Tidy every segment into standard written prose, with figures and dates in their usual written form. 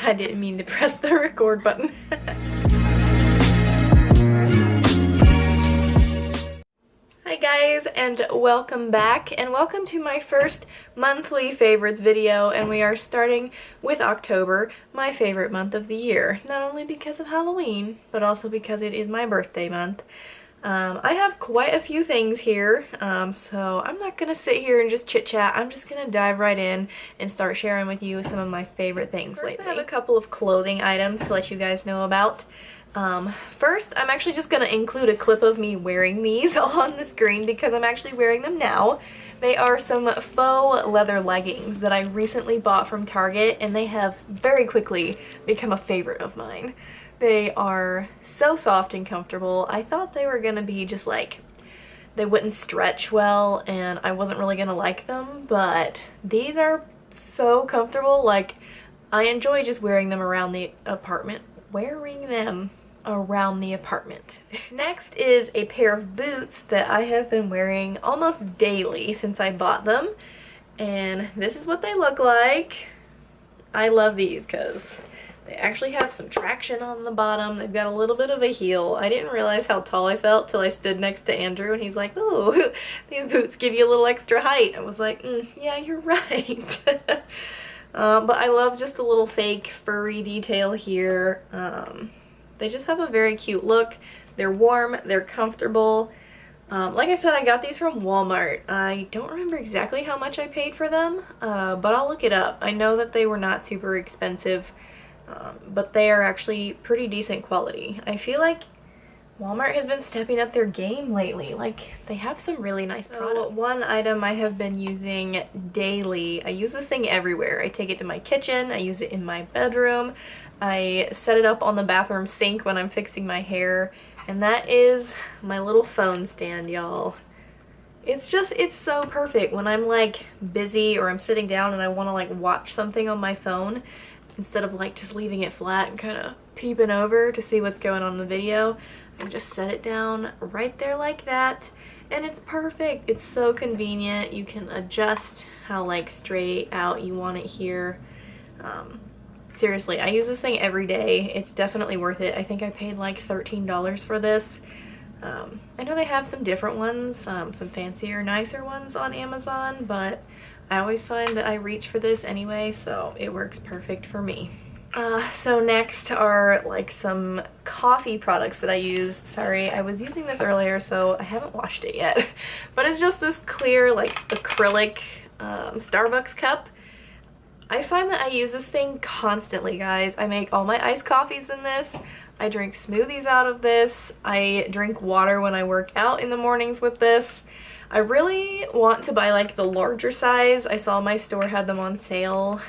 I didn't mean to press the record button. Hi guys, and welcome back, and welcome to my first monthly favorites video, and we are starting with October, my favorite month of the year. Not only because of Halloween, but also because it is my birthday month. I have quite a few things here, so I'm not gonna sit here and just chit chat. I'm just gonna dive right in and start sharing with you some of my favorite things lately. I have a couple of clothing items to let you guys know about. First, I'm actually just gonna include a clip of me wearing these on the screen because I'm actually wearing them now. They are some faux leather leggings that I recently bought from Target, and they have very quickly become a favorite of mine. They are so soft and comfortable. I thought they were gonna be just like, they wouldn't stretch well and I wasn't really gonna like them, but these are so comfortable. Like, I enjoy just wearing them around the apartment. Next is a pair of boots that I have been wearing almost daily since I bought them, and this is what they look like. I love these because they actually have some traction on the bottom. They've got a little bit of a heel. I didn't realize how tall I felt till I stood next to Andrew and he's like, oh, these boots give you a little extra height. I was like, yeah, you're right. But I love just the little fake furry detail here. They just have a very cute look. They're warm, they're comfortable. Like I said, I got these from Walmart. I don't remember exactly how much I paid for them, but I'll look it up. I know that they were not super expensive. But they are actually pretty decent quality. I feel like Walmart has been stepping up their game lately. Like, they have some really nice products. One item I have been using daily, I use this thing everywhere. I take it to my kitchen, I use it in my bedroom, I set it up on the bathroom sink when I'm fixing my hair, and that is my little phone stand, y'all. It's so perfect when I'm like busy or I'm sitting down and I want to like watch something on my phone. Instead of like just leaving it flat and kind of peeping over to see what's going on in the video, I can just set it down right there like that, and it's perfect. It's so convenient. You can adjust how like straight out you want it here. Seriously, I use this thing every day. It's definitely worth it. I think I paid like $13 for this. I know they have some different ones, some fancier, nicer ones on Amazon, but I always find that I reach for this anyway, so it works perfect for me. So next are like some coffee products that I used. Sorry, I was using this earlier, so I haven't washed it yet. But it's just this clear, like, acrylic Starbucks cup. I find that I use this thing constantly, guys. I make all my iced coffees in this. I drink smoothies out of this. I drink water when I work out in the mornings with this. I really want to buy like the larger size. I saw my store had them on sale,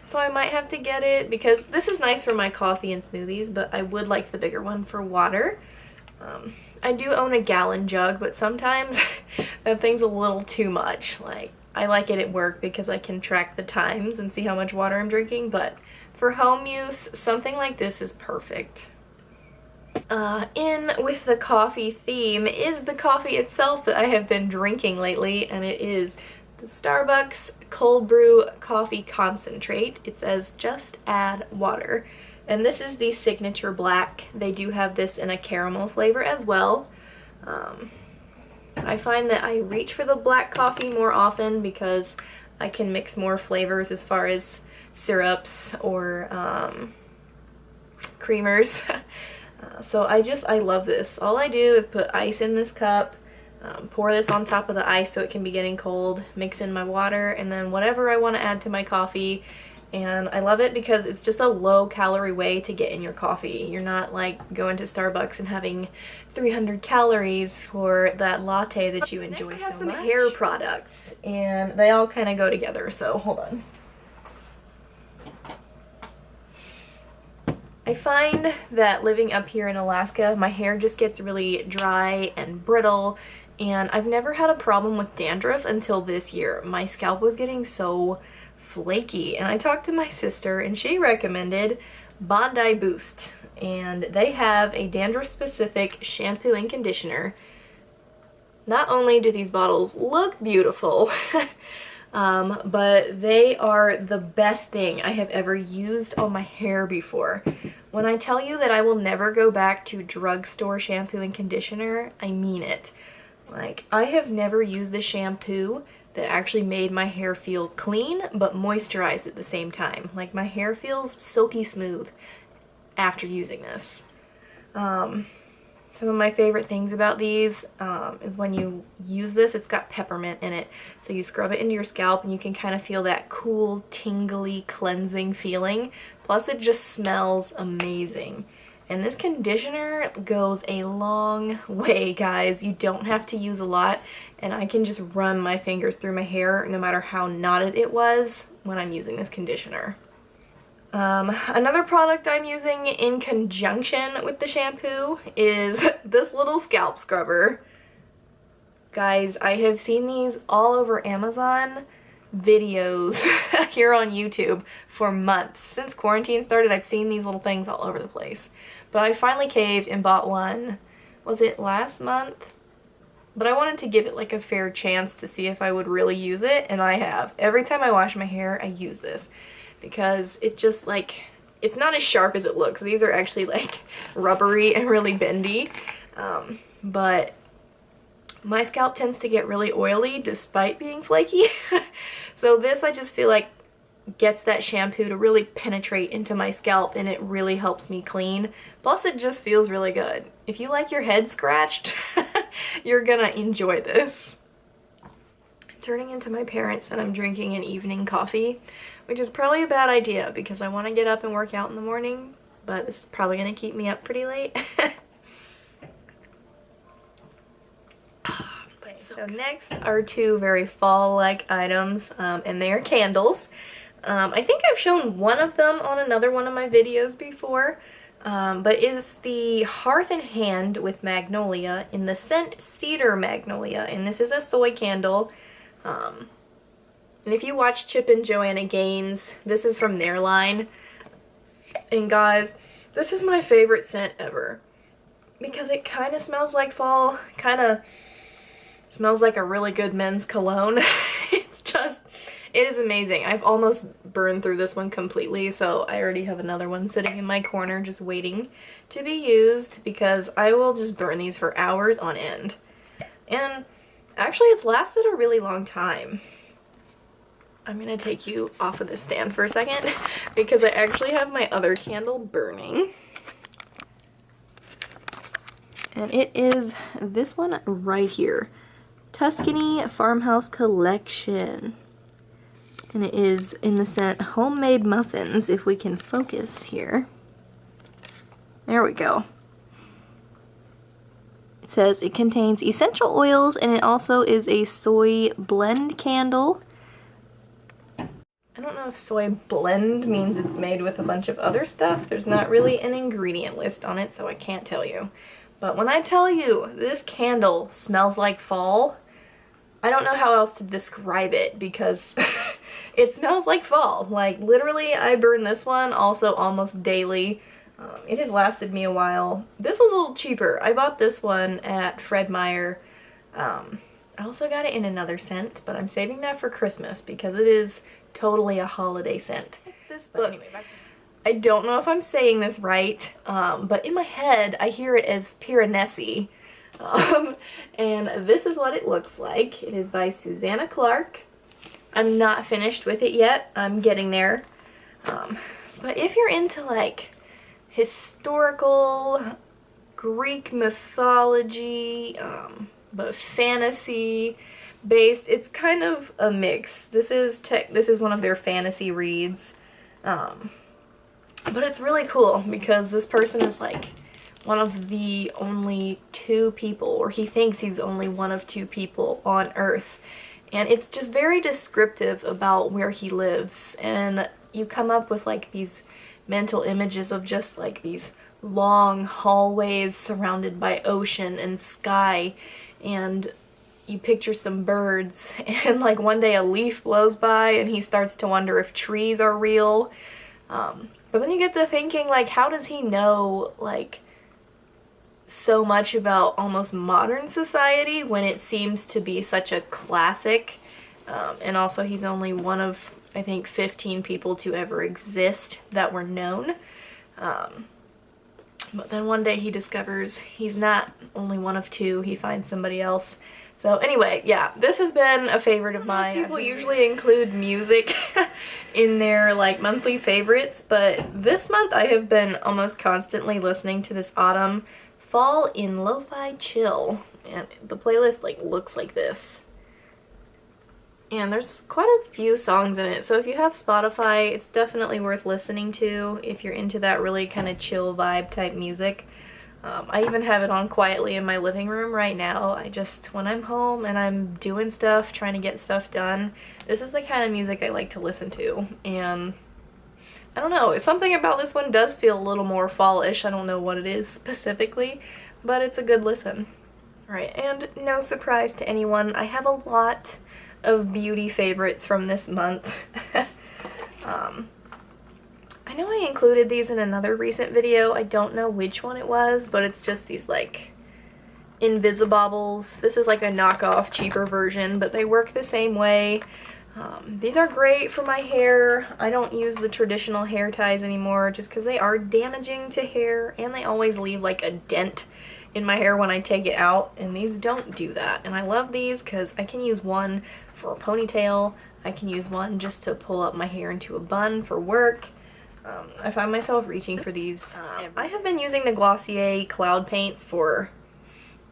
so I might have to get it because this is nice for my coffee and smoothies, but I would like the bigger one for water. I do own a gallon jug, but sometimes that thing's a little too much. Like, I like it at work because I can track the times and see how much water I'm drinking, but for home use, something like this is perfect. In with the coffee theme is the coffee itself that I have been drinking lately, and it is the Starbucks cold brew coffee concentrate. It says just add water, and this is the signature black. They do have this in a caramel flavor as well. I find that I reach for the black coffee more often because I can mix more flavors as far as syrups or creamers. So I love this. All I do is put ice in this cup, pour this on top of the ice so it can be getting cold, mix in my water, and then whatever I want to add to my coffee. And I love it because it's just a low calorie way to get in your coffee. You're not like going to Starbucks and having 300 calories for that latte that you enjoy so much. Next I have some hair products, and they all kind of go together, so hold on. I find that living up here in Alaska, my hair just gets really dry and brittle, and I've never had a problem with dandruff until this year. My scalp was getting so flaky, and I talked to my sister and she recommended Bondi Boost, and they have a dandruff specific shampoo and conditioner. Not only do these bottles look beautiful, but they are the best thing I have ever used on my hair before. When I tell you that I will never go back to drugstore shampoo and conditioner, I mean it. Like, I have never used a shampoo that actually made my hair feel clean but moisturized at the same time. Like, my hair feels silky smooth after using this. Some of my favorite things about these is when you use this, it's got peppermint in it. So you scrub it into your scalp and you can kind of feel that cool, tingly, cleansing feeling. Plus it just smells amazing. And this conditioner goes a long way, guys. You don't have to use a lot, and I can just run my fingers through my hair no matter how knotted it was when I'm using this conditioner. Another product I'm using in conjunction with the shampoo is this little scalp scrubber. Guys, I have seen these all over Amazon videos here on YouTube for months. Since quarantine started, I've seen these little things all over the place. But I finally caved and bought one. Was it last month? But I wanted to give it like a fair chance to see if I would really use it, and I have. Every time I wash my hair, I use this. Because it just, like, it's not as sharp as it looks. These are actually like rubbery and really bendy, but my scalp tends to get really oily despite being flaky. So this, I just feel like, gets that shampoo to really penetrate into my scalp, and it really helps me clean. Plus it just feels really good. If you like your head scratched, you're gonna enjoy this. Turning into my parents, and I'm drinking an evening coffee, which is probably a bad idea because I want to get up and work out in the morning, but this is probably going to keep me up pretty late. So next are two very fall-like items, and they are candles. I think I've shown one of them on another one of my videos before, but it's the Hearth and Hand with Magnolia in the scent Cedar Magnolia, and this is a soy candle. And if you watch Chip and Joanna Gaines, this is from their line. And guys, this is my favorite scent ever. Because it kind of smells like fall, kind of smells like a really good men's cologne. It's just, it is amazing. I've almost burned through this one completely, so I already have another one sitting in my corner just waiting to be used, because I will just burn these for hours on end. And actually, it's lasted a really long time. I'm gonna take you off of this stand for a second because I actually have my other candle burning. And it is this one right here. Tuscany Farmhouse Collection. And it is in the scent Homemade Muffins, if we can focus here. There we go. It says it contains essential oils, and it also is a soy blend candle. I don't know if soy blend means it's made with a bunch of other stuff. There's not really an ingredient list on it, so I can't tell you. But when I tell you this candle smells like fall, I don't know how else to describe it, because it smells like fall. Like, literally, I burn this one also almost daily. It has lasted me a while. This was a little cheaper. I bought this one at Fred Meyer. I also got it in another scent, but I'm saving that for Christmas because it is totally a holiday scent. This book, anyway, I don't know if I'm saying this right, but in my head I hear it as Piranesi. And this is what it looks like. It is by Susanna Clark. I'm not finished with it yet. I'm getting there. But if you're into like historical Greek mythology, but fantasy based, it's kind of a mix. This is one of their fantasy reads, but it's really cool because this person is like one of the only two people, or he thinks he's only one of two people on Earth, and it's just very descriptive about where he lives, and you come up with like these mental images of just like these long hallways surrounded by ocean and sky, and you picture some birds, and like one day a leaf blows by and he starts to wonder if trees are real. But then you get to thinking, like, how does he know like so much about almost modern society when it seems to be such a classic And also he's only one of, I think, 15 people to ever exist that were known. But then one day he discovers he's not only one of two, he finds somebody else. So anyway, yeah, this has been a favorite of mine. People usually include music in their like monthly favorites, but this month I have been almost constantly listening to this autumn Fall in Lo-Fi Chill. And the playlist like looks like this. And there's quite a few songs in it, so if you have Spotify, it's definitely worth listening to if you're into that really kind of chill vibe type music. I even have it on quietly in my living room right now. When I'm home and I'm doing stuff, trying to get stuff done, this is the kind of music I like to listen to. And I don't know, something about this one does feel a little more fallish. I don't know what it is specifically, but it's a good listen. Alright, and no surprise to anyone, I have a lot of beauty favorites from this month. I know I included these in another recent video. I don't know which one it was, but it's just these like Invisibobbles. This is like a knockoff, cheaper version, but they work the same way. These are great for my hair. I don't use the traditional hair ties anymore just because they are damaging to hair, and they always leave like a dent in my hair when I take it out, and these don't do that. And I love these because I can use one for a ponytail, I can use one just to pull up my hair into a bun for work. I find myself reaching for these. I have been using the Glossier cloud paints for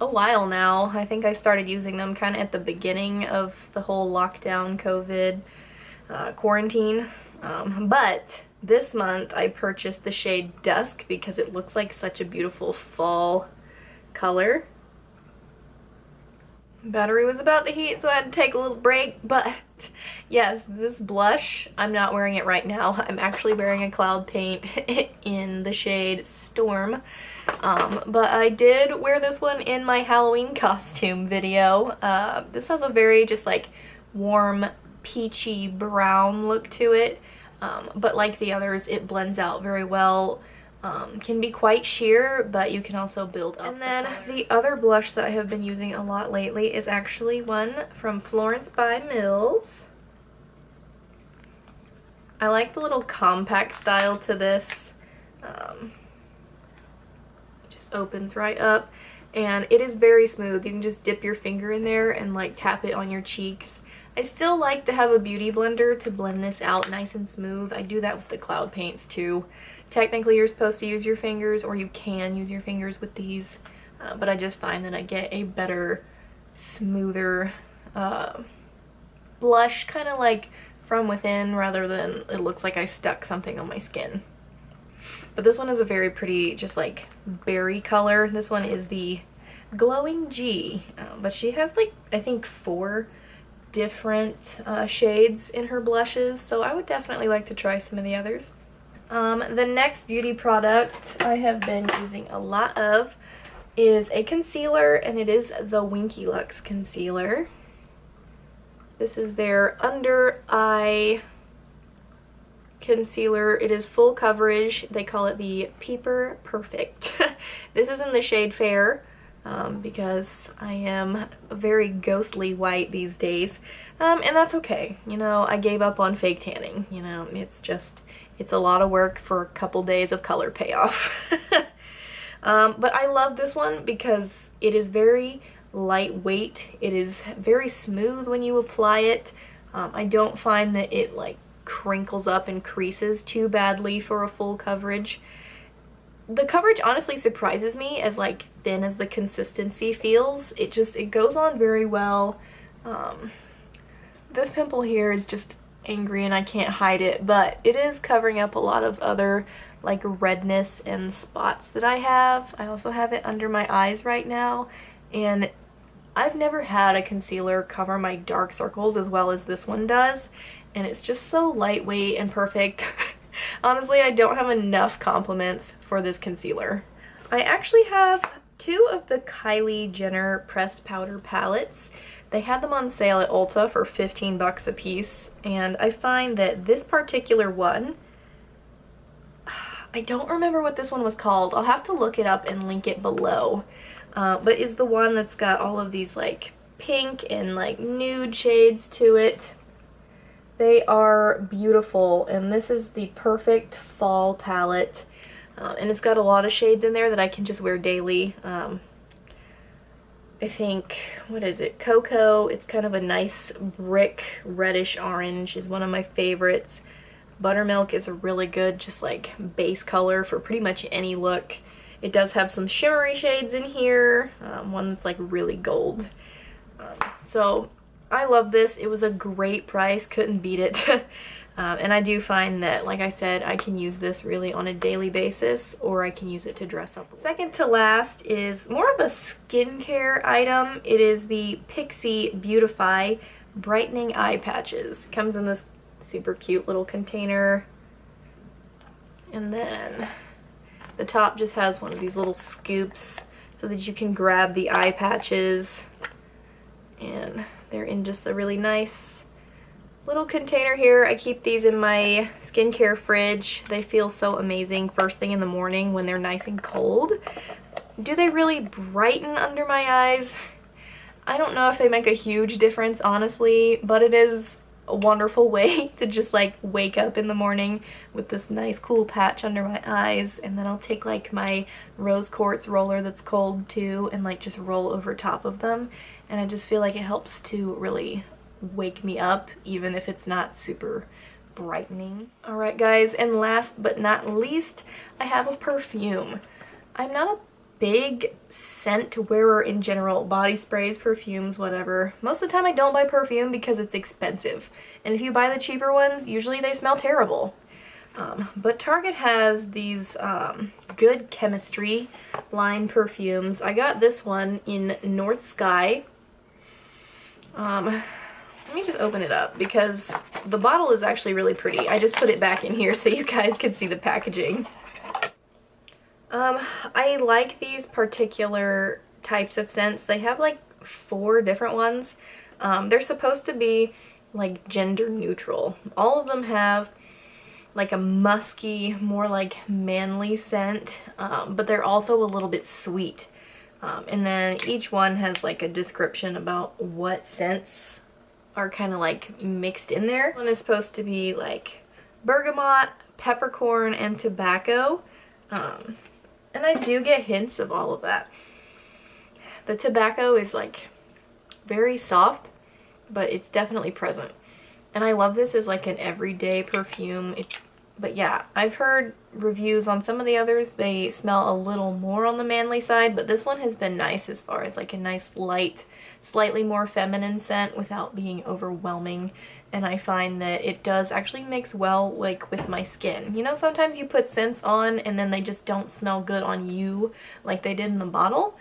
a while now. I think I started using them kind of at the beginning of the whole lockdown COVID quarantine, but this month I purchased the shade Dusk because it looks like such a beautiful fall color. Battery was about to heat, so I had to take a little break, but yes, this blush, I'm not wearing it right now. I'm actually wearing a cloud paint in the shade Storm, but I did wear this one in my Halloween costume video. This has a very just like warm, peachy brown look to it, but like the others, it blends out very well. Can be quite sheer, but you can also build up. And then the other blush that I have been using a lot lately is actually one from Florence by Mills. I like the little compact style to this. It just opens right up, and it is very smooth. You can just dip your finger in there and like tap it on your cheeks. I still like to have a beauty blender to blend this out nice and smooth. I do that with the cloud paints too. Technically you're supposed to use your fingers, or you can use your fingers with these, but I just find that I get a better, smoother blush, kind of like from within, rather than it looks like I stuck something on my skin. But this one is a very pretty, just like berry color. This one is the Glowing G, but she has like, I think 4 different shades in her blushes, so I would definitely like to try some of the others. The next beauty product I have been using a lot of is a concealer, and it is the Winky Lux concealer. This is their under eye concealer. It is full coverage. They call it the Peeper Perfect. This is in the shade Fair, because I am very ghostly white these days, and that's okay. You know, I gave up on fake tanning. You know, it's a lot of work for a couple days of color payoff. But I love this one because it is very lightweight. It is very smooth when you apply it. I don't find that it like crinkles up and creases too badly for a full coverage. The coverage honestly surprises me as like thin as the consistency feels. It goes on very well. This pimple here is just angry and I can't hide it, but it is covering up a lot of other like redness and spots that I have. I also have it under my eyes right now, and I've never had a concealer cover my dark circles as well as this one does, and it's just so lightweight and perfect. Honestly, I don't have enough compliments for this concealer. I actually have 2 of the Kylie Jenner pressed powder palettes. They had them on sale at Ulta for 15 bucks a piece, and I find that this particular one, I don't remember what this one was called. I'll have to look it up and link it below, but is the one that's got all of these like pink and like nude shades to it. They are beautiful, and this is the perfect fall palette. And it's got a lot of shades in there that I can just wear daily. I think, what is it, Cocoa. It's kind of a nice brick reddish orange is one of my favorites. Buttermilk is a really good just like base color for pretty much any look. It does have some shimmery shades in here, one that's like really gold. So I love this. It was a great price, couldn't beat it. And I do find that, like I said, I can use this really on a daily basis, or I can use it to dress up. Second to last is more of a skincare item. It is the Pixi Beautify Brightening Eye Patches. It comes in this super cute little container, and then the top just has one of these little scoops so that you can grab the eye patches, and they're in just a really nice little container here. I keep these in my skincare fridge. They feel so amazing first thing in the morning when they're nice and cold. Do they really brighten under my eyes? I don't know if they make a huge difference, honestly, but it is a wonderful way to just like wake up in the morning with this nice cool patch under my eyes, and then I'll take like my rose quartz roller that's cold too and like just roll over top of them, and I just feel like it helps to really wake me up even if it's not super brightening. Alright guys, and last but not least, I have a perfume. I'm not a big scent wearer in general, body sprays, perfumes, whatever. Most of the time I don't buy perfume because it's expensive, and if you buy the cheaper ones, usually they smell terrible. But Target has these good chemistry line perfumes. I got this one in North Sky. Let me just open it up because the bottle is actually really pretty. I just put it back in here so you guys can see the packaging. I like these particular types of scents. They have like 4 different ones. They're supposed to be like gender neutral. All of them have like a musky, more like manly scent, but they're also a little bit sweet. And then each one has like a description about what scents are kind of like mixed in there. One is supposed to be like bergamot, peppercorn, and tobacco. And I do get hints of all of that. The tobacco is like very soft, but it's definitely present. And I love this as like an everyday perfume. But yeah, I've heard reviews on some of the others. They smell a little more on the manly side, but this one has been nice as far as like a nice light, slightly more feminine scent without being overwhelming. And I find that it does actually mix well like with my skin. You know, sometimes you put scents on and then they just don't smell good on you like they did in the bottle.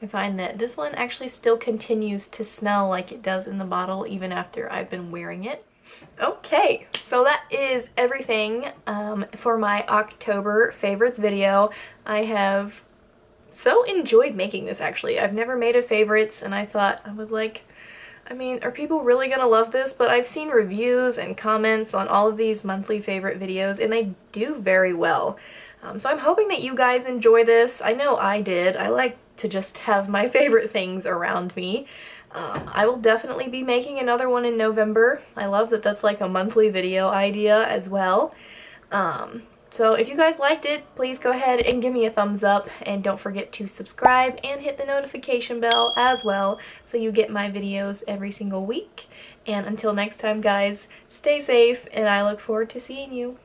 I find that this one actually still continues to smell like it does in the bottle even after I've been wearing it. Okay, so that is everything for my October favorites video. I have so enjoyed making this actually. I've never made a favorites, and I thought, I was like, I mean, are people really gonna love this? But I've seen reviews and comments on all of these monthly favorite videos, and they do very well. So I'm hoping that you guys enjoy this. I know I did. I like to just have my favorite things around me. I will definitely be making another one in November. I love that that's like a monthly video idea as well. So if you guys liked it, please go ahead and give me a thumbs up, and don't forget to subscribe and hit the notification bell as well so you get my videos every single week. And until next time guys, stay safe, and I look forward to seeing you.